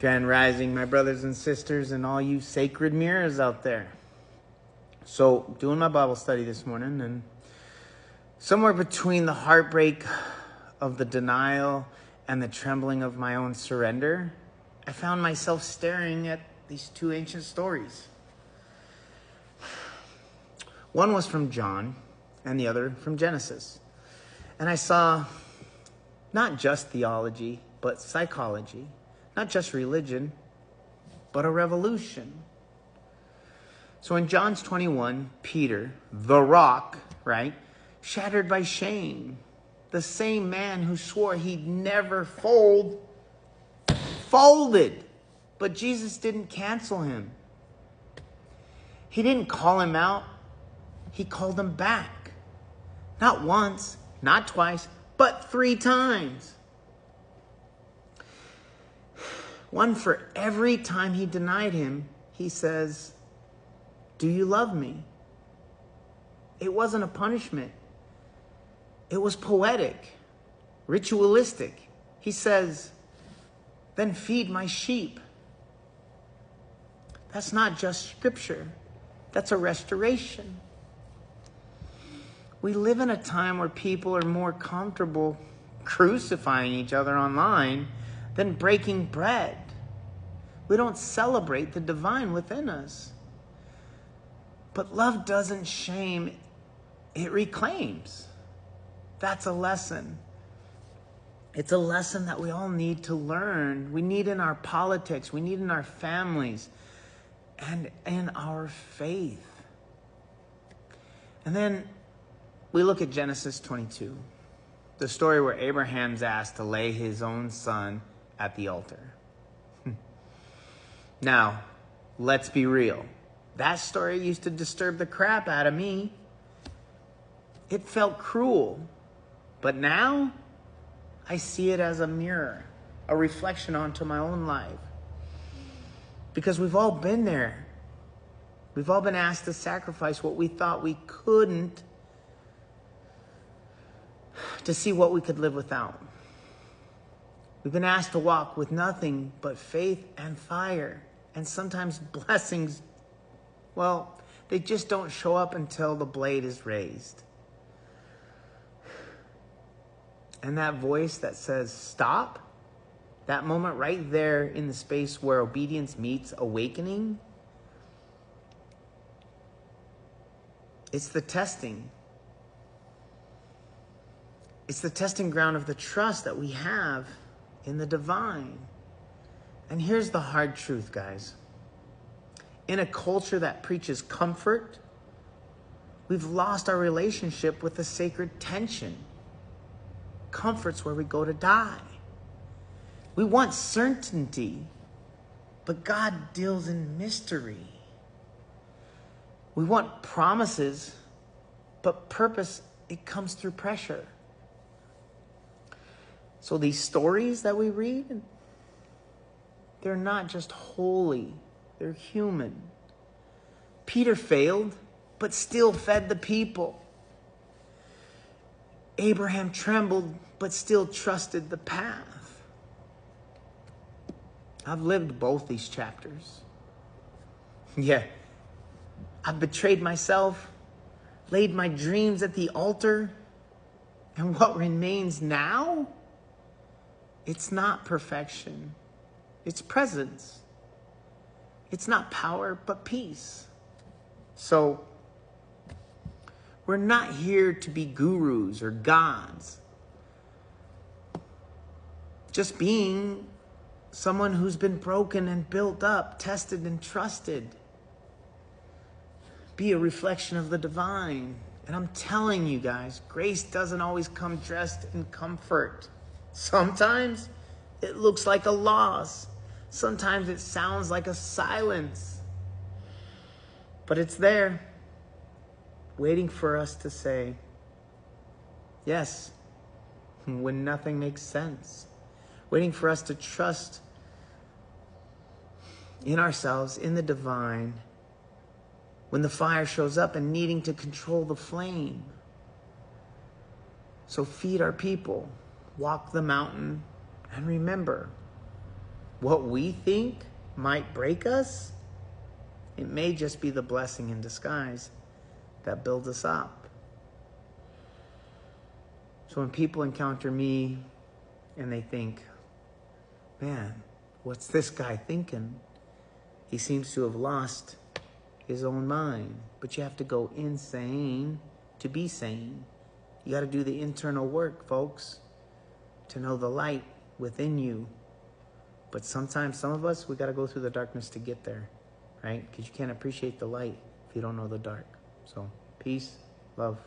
Grand Rising, my brothers and sisters, and all you sacred mirrors out there. So, doing my Bible study this morning, and somewhere between the heartbreak of the denial and the trembling of my own surrender, I found myself staring at these two ancient stories. One was from John, and the other from Genesis. And I saw not just theology, but psychology. Not just religion, but a revolution. So in John's 21, Peter, the rock, right, shattered by shame, the same man who swore he'd never folded. But Jesus didn't cancel him. He didn't call him out. He called him back. Not once, not twice, but 3 times. One for every time he denied him, he says, "Do you love me?" It wasn't a punishment. It was poetic, ritualistic. He says, "Then feed my sheep." That's not just scripture. That's a restoration. We live in a time where people are more comfortable crucifying each other online than breaking bread. We don't celebrate the divine within us. But love doesn't shame, it reclaims. That's a lesson. It's a lesson that we all need to learn. We need in our politics, we need in our families, and in our faith. And then we look at Genesis 22, the story where Abraham's asked to lay his own son at the altar. Now, let's be real. That story used to disturb the crap out of me. It felt cruel. But now, I see it as a mirror, a reflection onto my own life. Because we've all been there. We've all been asked to sacrifice what we thought we couldn't to see what we could live without. We've been asked to walk with nothing but faith and fire. And sometimes blessings, well, they just don't show up until the blade is raised. And that voice that says, stop, that moment right there in the space where obedience meets awakening, it's the testing. It's the testing ground of the trust that we have in the divine. And here's the hard truth, guys. In a culture that preaches comfort, we've lost our relationship with the sacred tension. Comfort's where we go to die. We want certainty, but God deals in mystery. We want promises, but purpose, it comes through pressure. So these stories that we read, they're not just holy, they're human. Peter failed, but still fed the people. Abraham trembled, but still trusted the path. I've lived both these chapters. Yeah, I've betrayed myself, laid my dreams at the altar, and what remains now? It's not perfection. It's presence. It's not power, but peace. So, we're not here to be gurus or gods. Just being someone who's been broken and built up, tested and trusted. Be a reflection of the divine. And I'm telling you guys, grace doesn't always come dressed in comfort. Sometimes it looks like a loss. Sometimes it sounds like a silence. But it's there, waiting for us to say, yes, when nothing makes sense. Waiting for us to trust in ourselves, in the divine, when the fire shows up and needing to control the flame. So feed our people, walk the mountain, and remember, what we think might break us, it may just be the blessing in disguise that builds us up. So when people encounter me and they think, man, what's this guy thinking? He seems to have lost his own mind. But you have to go insane to be sane. You got to do the internal work, folks, to know the light within you. But sometimes, some of us, we got to go through the darkness to get there, right? Because you can't appreciate the light if you don't know the dark. So, peace, love.